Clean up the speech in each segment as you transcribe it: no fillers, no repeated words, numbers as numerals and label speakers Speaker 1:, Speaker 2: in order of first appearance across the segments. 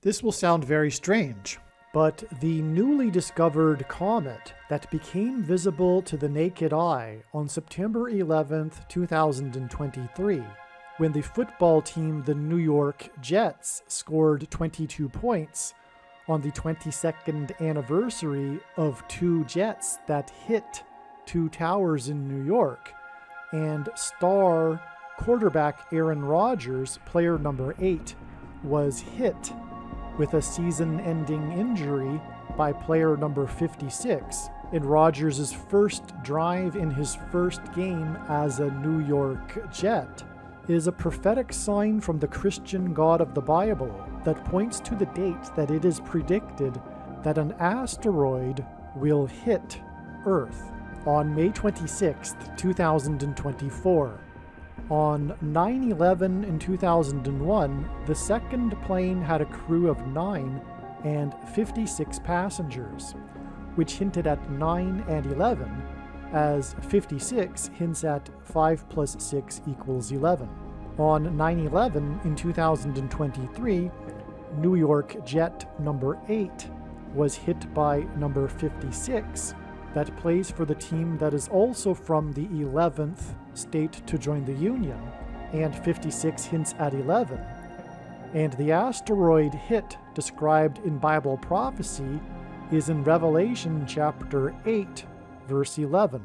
Speaker 1: This will sound very strange, but the newly discovered comet that became visible to the naked eye on September 11th, 2023, when the football team, the New York Jets, scored 22 points on the 22nd anniversary of two jets that hit two towers in New York, and star quarterback Aaron Rodgers, player number 8, was hit with a season-ending injury by player number 56 in Rodgers' first drive in his first game as a New York Jet, is a prophetic sign from the Christian God of the Bible that points to the date that it is predicted that an asteroid will hit Earth on May 26, 2024. On 9/11 in 2001, the second plane had a crew of 9 and 56 passengers, which hinted at 9 and 11, as 56 hints at 5 plus 6 equals 11. On 9/11 in 2023, New York Jet number 8 was hit by number 56, that plays for the team that is also from the 11th state to join the Union, and 56 hints at 11. And the asteroid hit described in Bible prophecy is in Revelation chapter 8, verse 11.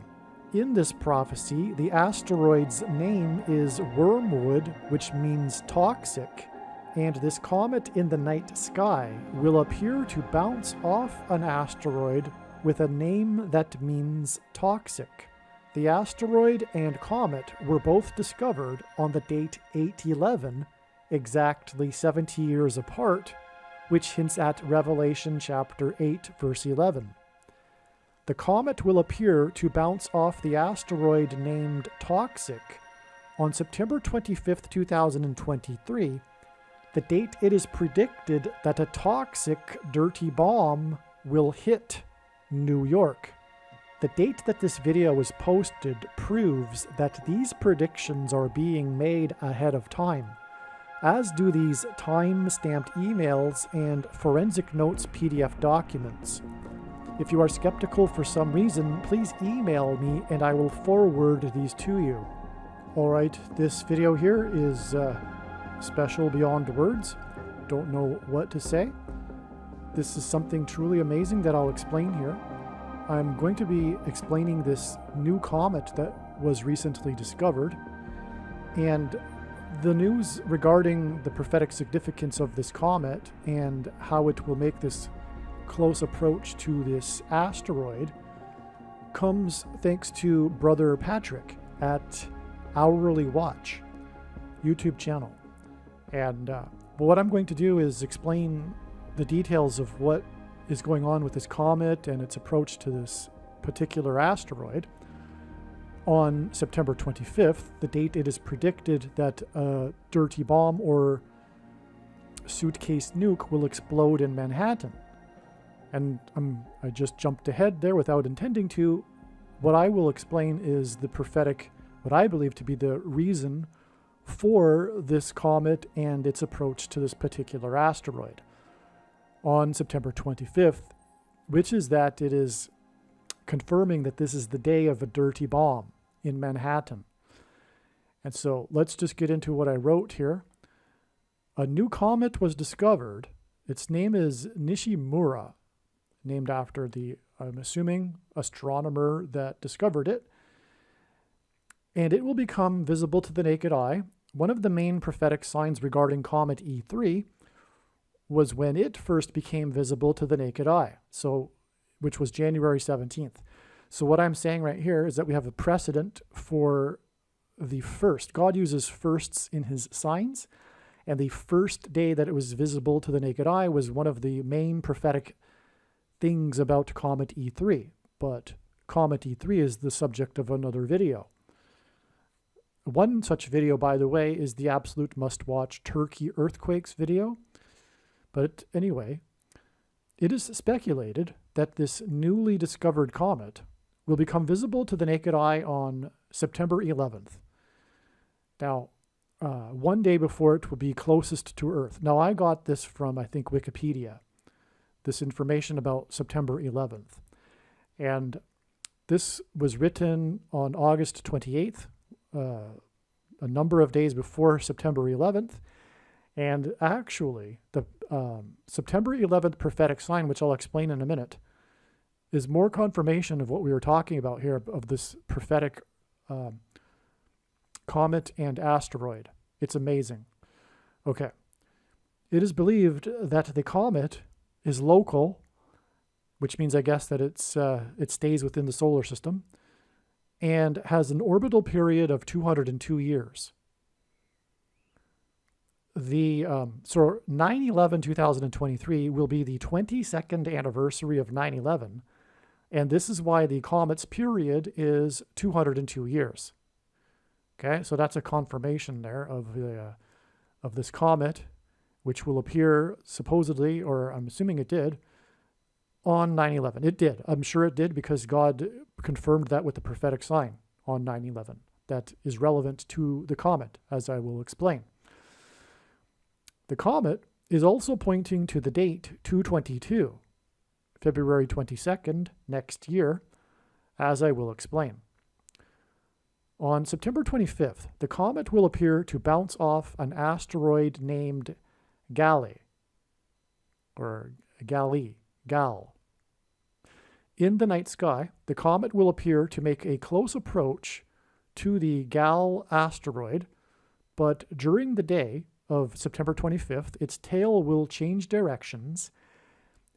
Speaker 1: In this prophecy, the asteroid's name is Wormwood, which means toxic, and this comet in the night sky will appear to bounce off an asteroid with a name that means toxic. The asteroid and comet were both discovered on the date 8/11, exactly 70 years apart, which hints at Revelation chapter 8, verse 11. The comet will appear to bounce off the asteroid named Toxic on September 25th, 2023, the date it is predicted that a toxic, dirty bomb will hit New York. The date that this video was posted proves that these predictions are being made ahead of time, as do these time-stamped emails and forensic notes PDF documents. If you are skeptical for some reason, please email me and I will forward these to you. Alright, this video here is special beyond words. Don't know what to say. This is something truly amazing that I'll explain here. I'm going to be explaining this new comet that was recently discovered, and the news regarding the prophetic significance of this comet and how it will make this close approach to this asteroid comes thanks to Brother Patrick at Hourly Watch YouTube channel. And what I'm going to do is explain the details of what is going on with this comet and its approach to this particular asteroid. On September 25th, the date it is predicted that a dirty bomb or suitcase nuke will explode in Manhattan. And I just jumped ahead there without intending to. What I will explain is the prophetic, what I believe to be the reason for this comet and its approach to this particular asteroid on September 25th, which is that it is confirming that this is the day of a dirty bomb in Manhattan. And so let's just get into what I wrote here. A new comet was discovered. Its name is Nishimura, named after the, I'm assuming, astronomer that discovered it. And it will become visible to the naked eye. One of the main prophetic signs regarding Comet E3 was when it first became visible to the naked eye, which was January 17th. So what I'm saying right here is that we have a precedent for the first. God uses firsts in his signs, and the first day that it was visible to the naked eye was one of the main prophetic things about Comet E3. But Comet E3 is the subject of another video. One such video, by the way, is the absolute must-watch Turkey earthquakes video. But anyway, it is speculated that this newly discovered comet will become visible to the naked eye on September 11th. Now, one day before it will be closest to Earth. Now, I got this from, I think, Wikipedia, this information about September 11th. And this was written on August 28th, a number of days before September 11th. And actually, the September 11th prophetic sign, which I'll explain in a minute, is more confirmation of what we were talking about here, of this prophetic comet and asteroid. It's amazing. Okay. It is believed that the comet is local, which means, I guess, that it stays within the solar system, and has an orbital period of 202 years. So 9/11/2023 will be the 22nd anniversary of 9/11, and this is why the comet's period is 202 years. Okay, so that's a confirmation there of this comet, which will appear supposedly, or I'm assuming it did, on 9/11. It did. I'm sure it did, because God confirmed that with the prophetic sign on 9/11. That is relevant to the comet, as I will explain. The comet is also pointing to the date 222, February 22nd, next year, as I will explain. On September 25th, the comet will appear to bounce off an asteroid named Gal. In the night sky, the comet will appear to make a close approach to the Gal asteroid, but during the day of September 25th, its tail will change directions,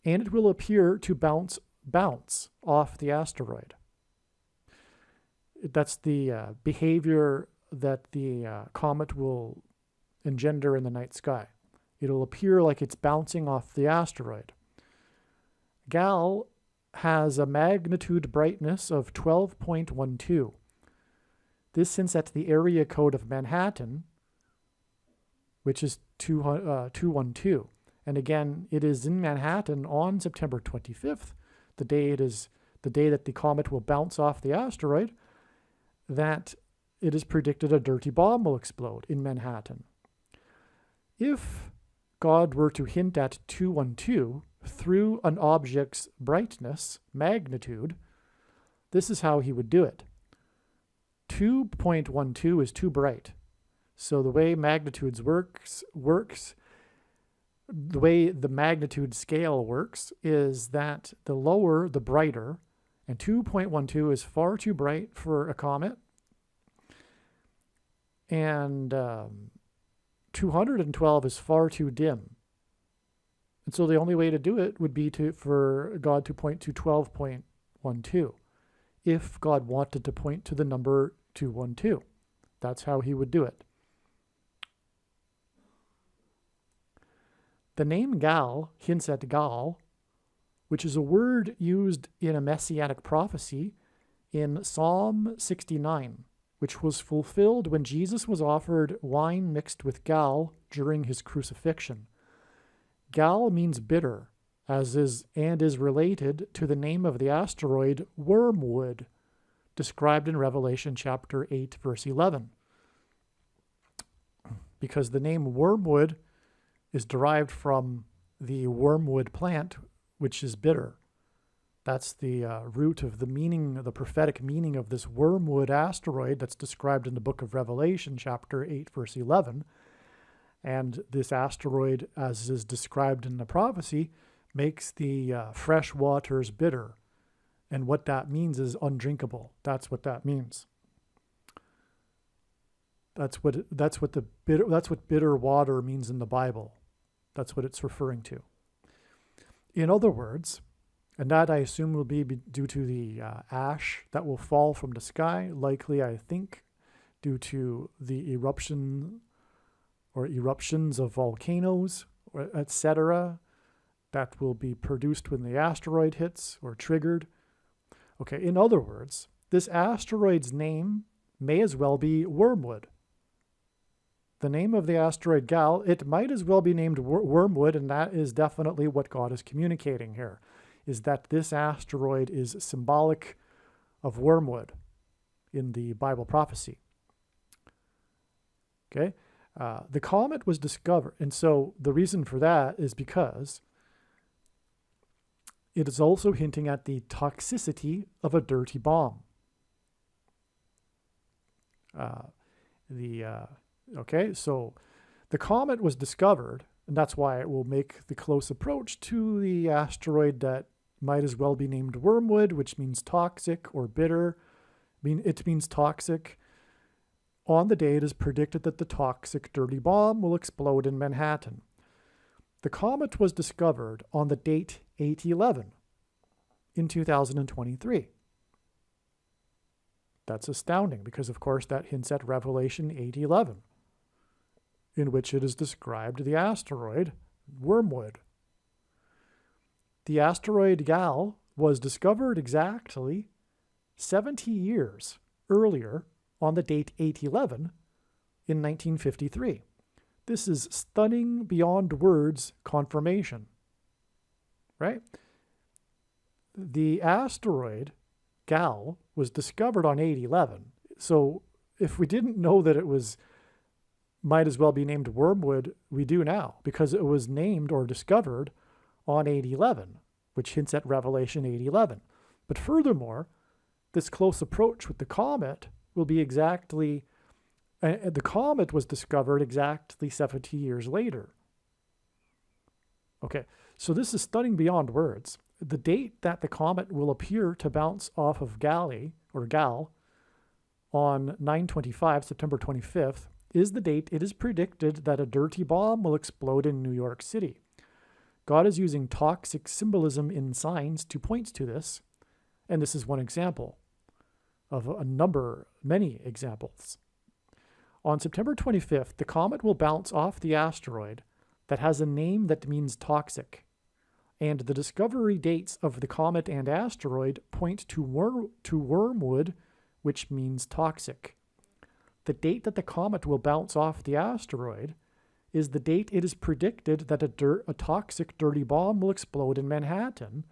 Speaker 1: and it will appear to bounce off the asteroid. That's the behavior that the comet will engender in the night sky. It'll appear like it's bouncing off the asteroid. Gal has a magnitude brightness of 12.12. This hints at the area code of Manhattan, which is 212. And again, it is in Manhattan on September 25th, the day that the comet will bounce off the asteroid, that it is predicted a dirty bomb will explode in Manhattan. If God were to hint at 212 through an object's brightness, magnitude, this is how he would do it. 2.12 is too bright. So the way magnitudes works, the way the magnitude scale works is that the lower, the brighter, and 2.12 is far too bright for a comet, and 212 is far too dim. And so the only way to do it would be for God to point to 12.12, if God wanted to point to the number 212. That's how he would do it. The name Gal hints at Gal, which is a word used in a messianic prophecy in Psalm 69, which was fulfilled when Jesus was offered wine mixed with gall during his crucifixion. Gall means bitter, is related to the name of the asteroid Wormwood, described in Revelation chapter 8, verse 11. Because the name Wormwood is derived from the wormwood plant, which is bitter. That's the root of the meaning, the prophetic meaning of this wormwood asteroid that's described in the book of Revelation, chapter 8, verse 11. And this asteroid, as is described in the prophecy, makes the fresh waters bitter. And what that means is undrinkable. That's what that means. That's what bitter water means in the Bible. That's what it's referring to. In other words, and that I assume will be due to the ash that will fall from the sky, likely, I think, due to the eruptions of volcanoes, etc., that will be produced when the asteroid hits or triggered. Okay, in other words, this asteroid's name may as well be Wormwood. The name of the asteroid Gal, it might as well be named Wormwood, and that is definitely what God is communicating here, is that this asteroid is symbolic of wormwood in the Bible prophecy. Okay? The comet was discovered, and so the reason for that is because it is also hinting at the toxicity of a dirty bomb. Okay, so the comet was discovered, and that's why it will make the close approach to the asteroid that might as well be named Wormwood, which means toxic or bitter. It means toxic. On the day it is predicted that the toxic dirty bomb will explode in Manhattan. The comet was discovered on the date 8/11 in 2023. That's astounding because, of course, that hints at Revelation 8/11, in which it is described the asteroid Wormwood. The asteroid Gal was discovered exactly 70 years earlier on the date 8/11 in 1953. This is stunning beyond words confirmation, right? The asteroid Gal was discovered on 8/11. So if we didn't know that it might as well be named Wormwood, we do now, because it was named or discovered on 8/11, which hints at Revelation 8/11. But furthermore, this close approach with the comet will be exactly, the comet was discovered exactly 70 years later. Okay, so this is stunning beyond words. The date that the comet will appear to bounce off of Gal on 9/25, September 25th, is the date it is predicted that a dirty bomb will explode in New York City. God is using toxic symbolism in signs to point to this, and this is one example of many examples. On September 25th, the comet will bounce off the asteroid that has a name that means toxic, and the discovery dates of the comet and asteroid point to Wormwood, which means toxic. The date that the comet will bounce off the asteroid is the date it is predicted that a toxic dirty bomb will explode in Manhattan,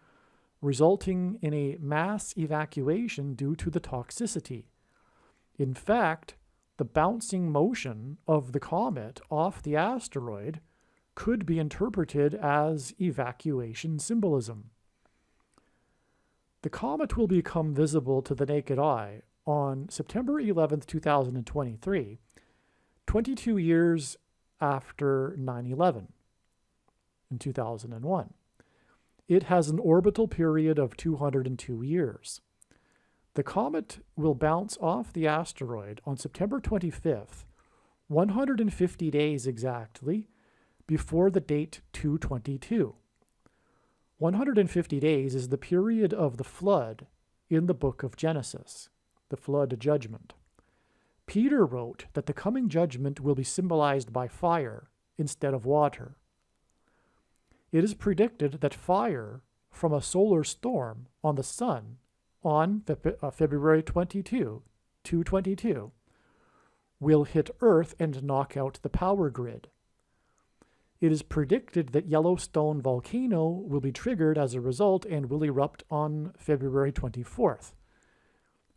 Speaker 1: resulting in a mass evacuation due to the toxicity. In fact, the bouncing motion of the comet off the asteroid could be interpreted as evacuation symbolism. The comet will become visible to the naked eye on September 11th, 2023, 22 years after 9/11 in 2001. It has an orbital period of 202 years. The comet will bounce off the asteroid on September 25th, 150 days exactly before the date 222. 150 days is the period of the flood in the book of Genesis, the flood judgment. Peter wrote that the coming judgment will be symbolized by fire instead of water. It is predicted that fire from a solar storm on the sun on February 22, 222, will hit Earth and knock out the power grid. It is predicted that Yellowstone volcano will be triggered as a result and will erupt on February 24th,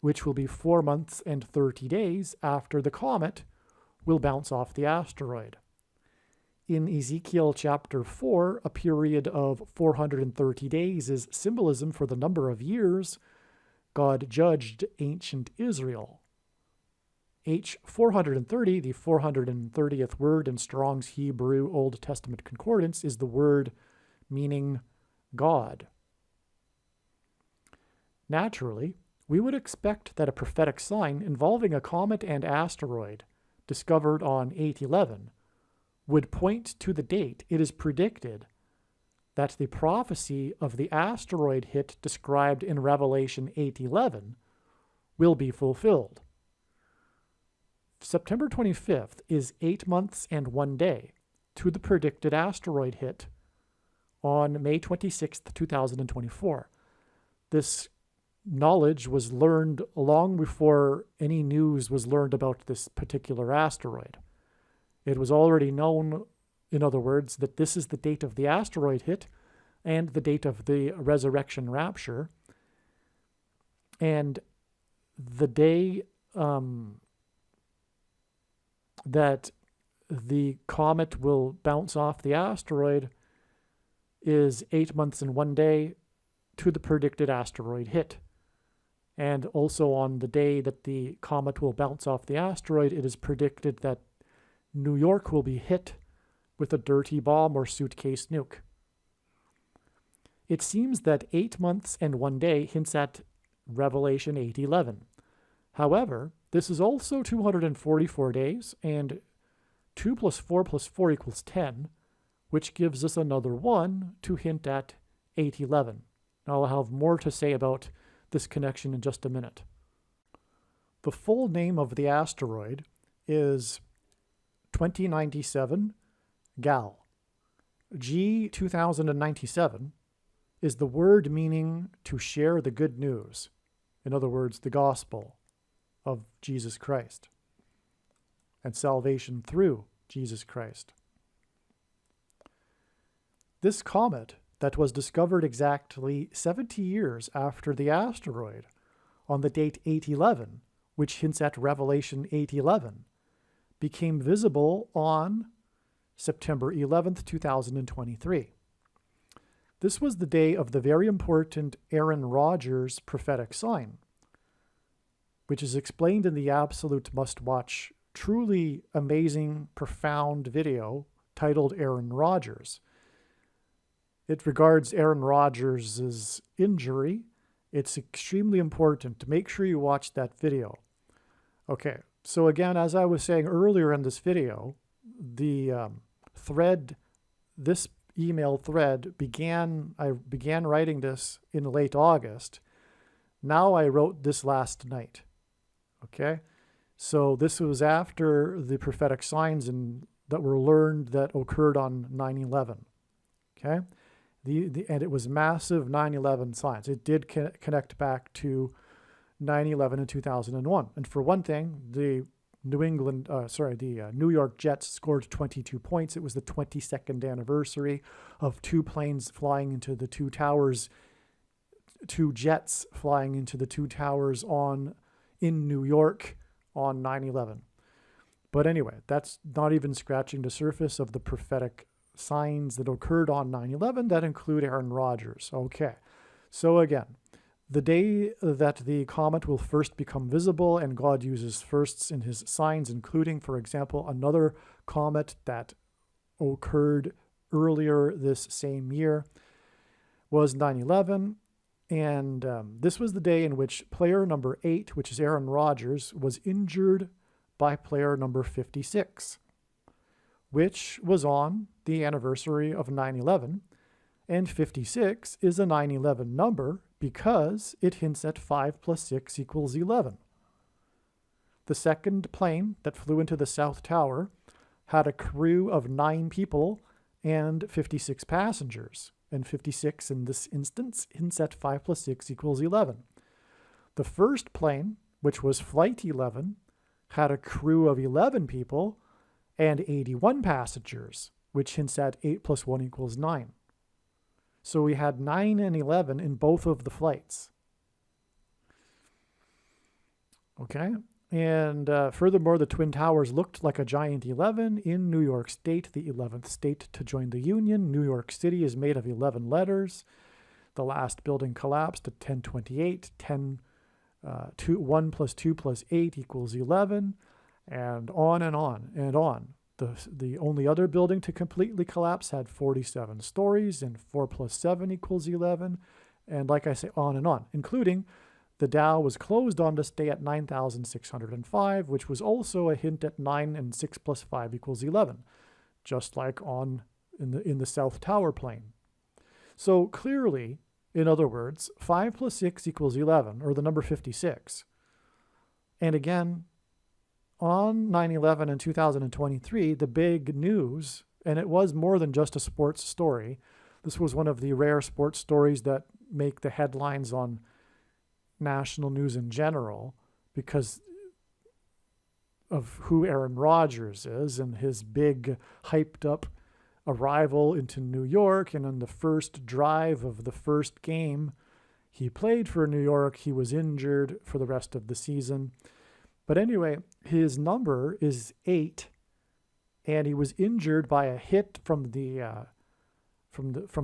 Speaker 1: which will be 4 months and 30 days after the comet will bounce off the asteroid. In Ezekiel chapter 4, a period of 430 days is symbolism for the number of years God judged ancient Israel. H430, the 430th word in Strong's Hebrew Old Testament Concordance, is the word meaning God. Naturally, we would expect that a prophetic sign involving a comet and asteroid discovered on 8/11 would point to the date it is predicted that the prophecy of the asteroid hit described in Revelation 8:11 will be fulfilled. September 25th is 8 months and 1 day to the predicted asteroid hit on May 26th, 2024. This knowledge was learned long before any news was learned about this particular asteroid. It was already known, in other words, that this is the date of the asteroid hit and the date of the resurrection rapture. And the day that the comet will bounce off the asteroid is 8 months and 1 day to the predicted asteroid hit. And also on the day that the comet will bounce off the asteroid, it is predicted that New York will be hit with a dirty bomb or suitcase nuke. It seems that 8 months and 1 day hints at Revelation 8:11. However, this is also 244 days, and 2 plus 4 plus 4 equals 10, which gives us another 1 to hint at 8:11. Now I'll have more to say about this connection in just a minute. The full name of the asteroid is 2097 Gal. G 2097 is the word meaning to share the good news. In other words, the gospel of Jesus Christ and salvation through Jesus Christ. This comet that was discovered exactly 70 years after the asteroid on the date 8:11, which hints at Revelation 8:11, became visible on September 11th, 2023. This was the day of the very important Aaron Rodgers prophetic sign, which is explained in the absolute must-watch, truly amazing, profound video titled Aaron Rodgers. It regards Aaron Rodgers' injury. It's extremely important to make sure you watch that video. Okay, so again, as I was saying earlier in this video, the this email thread I began writing this in late August. Now I wrote this last night. Okay, so this was after the prophetic signs that were learned that occurred on 9/11. Okay, and it was massive 9/11 signs. It did connect back to 9/11 in 2001. And for one thing, the New York Jets scored 22 points. It was the 22nd anniversary of two planes flying into the two towers, two jets flying into the two towers in New York on 9/11. But anyway, that's not even scratching the surface of the prophetic signs that occurred on 9/11 that include Aaron Rodgers. Okay, so again, the day that the comet will first become visible, and God uses firsts in his signs, including, for example, another comet that occurred earlier this same year, was 9/11. And this was the day in which player number 8, which is Aaron Rodgers, was injured by player number 56, which was on the anniversary of 9/11. And 56 is a 9/11 number because it hints at 5 plus 6 equals 11. The second plane that flew into the South Tower had a crew of 9 people and 56 passengers. And 56 in this instance hints at 5 plus 6 equals 11. The first plane, which was Flight 11, had a crew of 11 people and 81 passengers, which hints at 8 plus 1 equals 9. So we had 9 and 11 in both of the flights. Okay, and furthermore, the Twin Towers looked like a giant 11 in New York State, the 11th state to join the Union. New York City is made of 11 letters. The last building collapsed at 1028. 1 plus 2 plus 8 equals 11, and on and on and on. The only other building to completely collapse had 47 stories, and 4 plus 7 equals 11. And like I say, on and on, including the Dow was closed on this day at 9,605, which was also a hint at 9 and 6 plus 5 equals 11, just like in the South Tower plane. So clearly, in other words, 5 plus 6 equals 11, or the number 56. And again, on 9/11 in 2023, the big news, and it was more than just a sports story. This was one of the rare sports stories that make the headlines on national news in general because of who Aaron Rodgers is and his big hyped up arrival into New York. And on the first drive of the first game he played for New York, he was injured for the rest of the season. But anyway, his number is 8, and he was injured by a hit from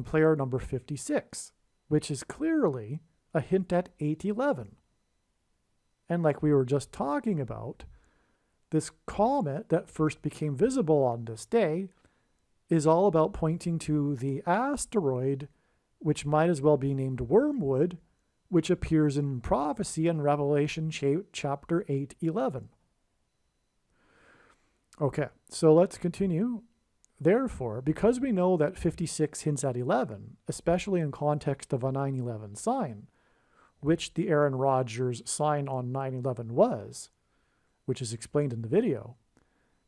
Speaker 1: player number 56, which is clearly a hint at 811. And like we were just talking about, this comet that first became visible on this day is all about pointing to the asteroid, which might as well be named Wormwood, which appears in prophecy in Revelation chapter 8:11. Okay, so let's continue. Therefore, because we know that 56 hints at 11, especially in context of a 9/11 sign, which the Aaron Rodgers sign on 9/11 was, which is explained in the video,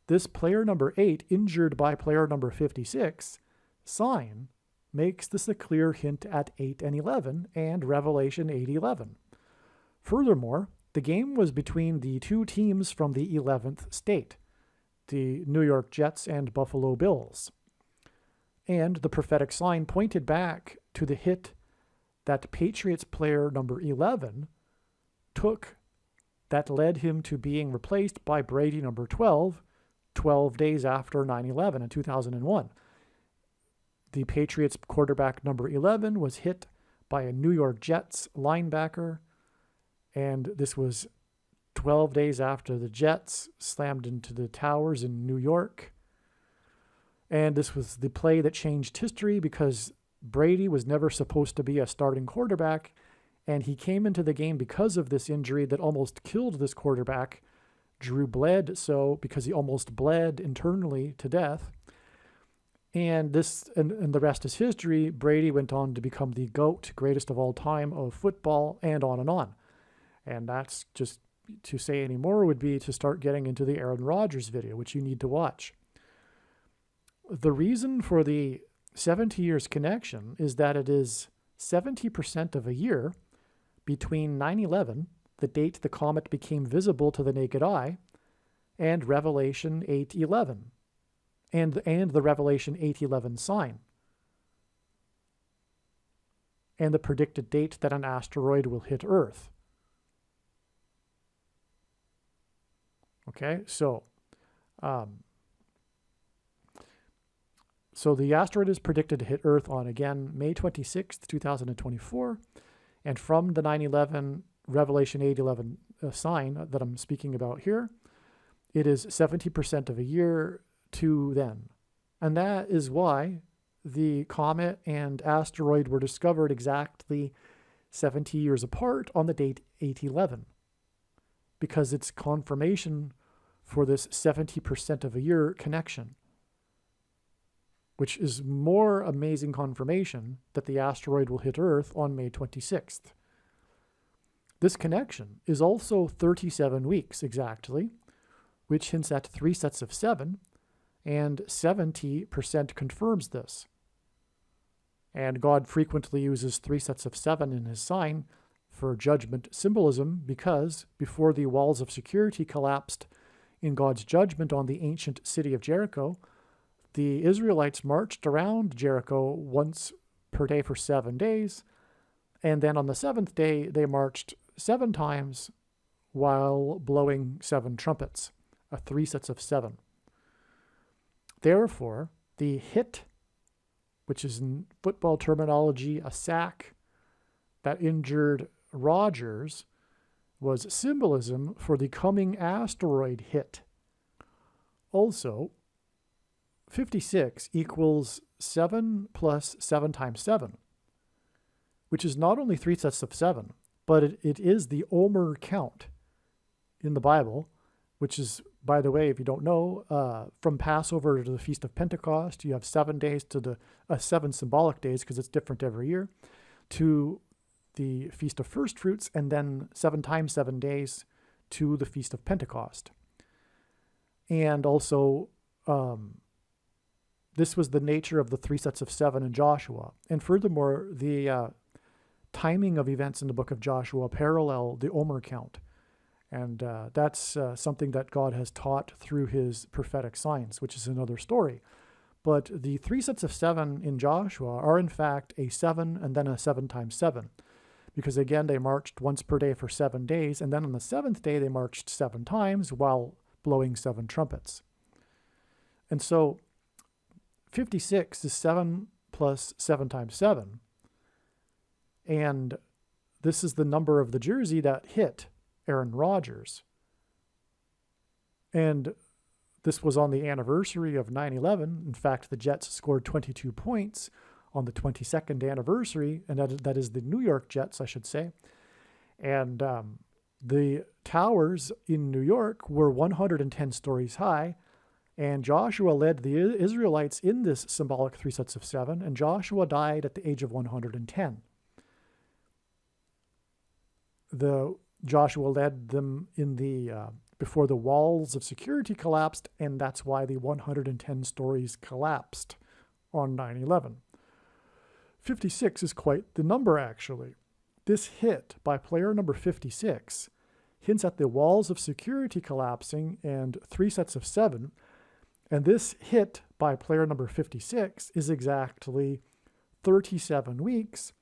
Speaker 1: this player number 8, injured by player number 56, sign makes this a clear hint at 8 and 11 and Revelation 8:11. Furthermore, the game was between the two teams from the 11th state, the New York Jets and Buffalo Bills. And the prophetic sign pointed back to the hit that Patriots player number 11 took that led him to being replaced by Brady number 12 days after 9/11 in 2001. The Patriots quarterback number 11 was hit by a New York Jets linebacker, and this was 12 days after the Jets slammed into the towers in New York. And this was the play that changed history because Brady was never supposed to be a starting quarterback, and he came into the game because of this injury that almost killed this quarterback. Drew bled because he almost bled internally to death. And the rest is history. Brady went on to become the GOAT, greatest of all time of football, and on and on. And that's just, to say any more would be to start getting into the Aaron Rodgers video, which you need to watch. The reason for the 70 years connection is that it is 70% of a year between 9/11, the date the comet became visible to the naked eye, and Revelation 8:11, and the Revelation 8:11 sign, and the predicted date that an asteroid will hit Earth. Okay, so the asteroid is predicted to hit Earth on, again, May 26th, 2024. And from the 9/11 Revelation 8:11 sign that I'm speaking about here, it is 70% of a year to then. And that is why the comet and asteroid were discovered exactly 70 years apart on the date 8/11, because it's confirmation for this 70% of a year connection, which is more amazing confirmation that the asteroid will hit Earth on May 26th. This connection is also 37 weeks exactly, which hints at 3 sets of 7, and 70% confirms this. And God frequently uses 3 sets of 7 in his sign for judgment symbolism because before the walls of security collapsed in God's judgment on the ancient city of Jericho, the Israelites marched around Jericho once per day for 7 days, and then on the 7th day they marched 7 times while blowing 7 trumpets, 3 sets of 7. Therefore, the hit, which is in football terminology a sack, that injured Rodgers, was symbolism for the coming asteroid hit. Also, 56 equals 7 plus 7 times 7, which is not only 3 sets of 7, but it is the Omer count in the Bible, which is, by the way, if you don't know, from Passover to the Feast of Pentecost, you have 7 days to the 7 symbolic days, because it's different every year, to the Feast of First Fruits, and then 7 times 7 days to the Feast of Pentecost. And also, this was the nature of the 3 sets of 7 in Joshua. And furthermore, the timing of events in the book of Joshua parallel the Omer count. And that's something that God has taught through his prophetic signs, which is another story. But the 3 sets of 7 in Joshua are in fact a 7 and then a 7 times 7. Because again, they marched once per day for 7 days. And then on the 7th day, they marched 7 times while blowing 7 trumpets. And so 56 is 7 plus 7 times 7. And this is the number of the jersey that hit Aaron Rodgers. And this was on the anniversary of 9/11. In fact, the Jets scored 22 points on the 22nd anniversary, and that is the New York Jets, I should say. And the towers in New York were 110 stories high, and Joshua led the Israelites in this symbolic 3 sets of 7, and Joshua died at the age of 110. Joshua led them in before the walls of security collapsed, and that's why the 110 stories collapsed on 9/11. 56 is quite the number, actually. This hit by player number 56 hints at the walls of security collapsing and 3 sets of 7, and this hit by player number 56 is exactly 37 weeks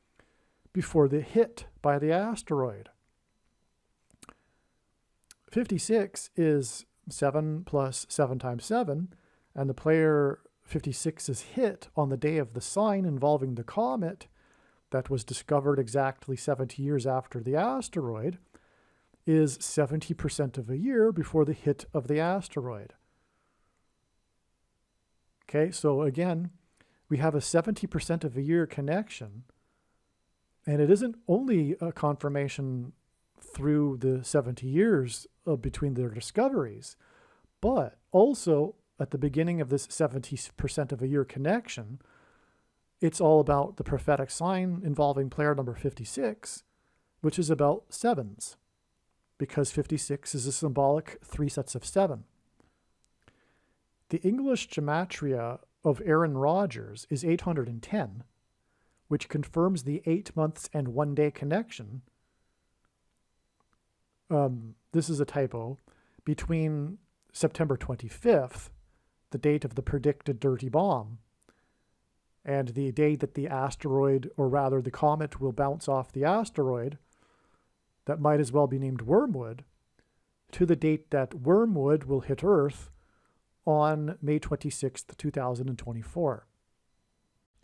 Speaker 1: before the hit by the asteroid. 56 is 7 plus 7 times 7, and the player 56's hit on the day of the sign involving the comet that was discovered exactly 70 years after the asteroid is 70% of a year before the hit of the asteroid. Okay, so again, we have a 70% of a year connection, and it isn't only a confirmation through the 70 years between their discoveries, but also at the beginning of this 70% of a year connection, it's all about the prophetic sign involving player number 56, which is about sevens, because 56 is a symbolic 3 sets of 7. The English gematria of Aaron Rodgers is 810, which confirms the 8 months and 1 day connection. This is a typo, between September 25th, the date of the predicted dirty bomb, and the date that the asteroid, or rather the comet, will bounce off the asteroid, that might as well be named Wormwood, to the date that Wormwood will hit Earth on May 26th, 2024.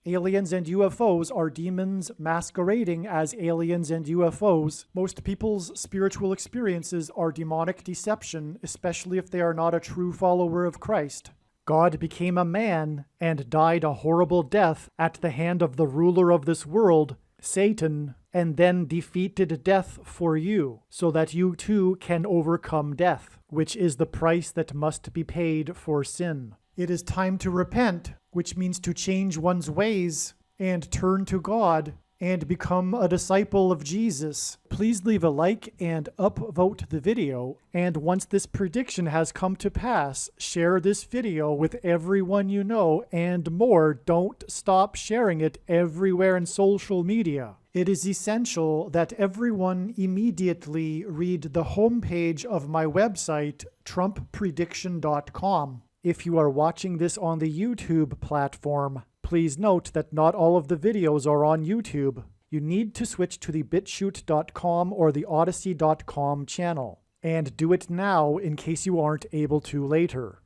Speaker 1: Aliens and UFOs are demons masquerading as aliens and UFOs. Most people's spiritual experiences are demonic deception, especially if they are not a true follower of Christ. God became a man and died a horrible death at the hand of the ruler of this world, Satan, and then defeated death for you, so that you too can overcome death, which is the price that must be paid for sin. It is time to repent, which means to change one's ways and turn to God and become a disciple of Jesus. Please leave a like and upvote the video. And once this prediction has come to pass, share this video with everyone you know, and more. Don't stop sharing it everywhere in social media. It is essential that everyone immediately read the homepage of my website, TrumpPrediction.com. If you are watching this on the YouTube platform, please note that not all of the videos are on YouTube. You need to switch to the BitChute.com or the Odyssey.com channel. And do it now in case you aren't able to later.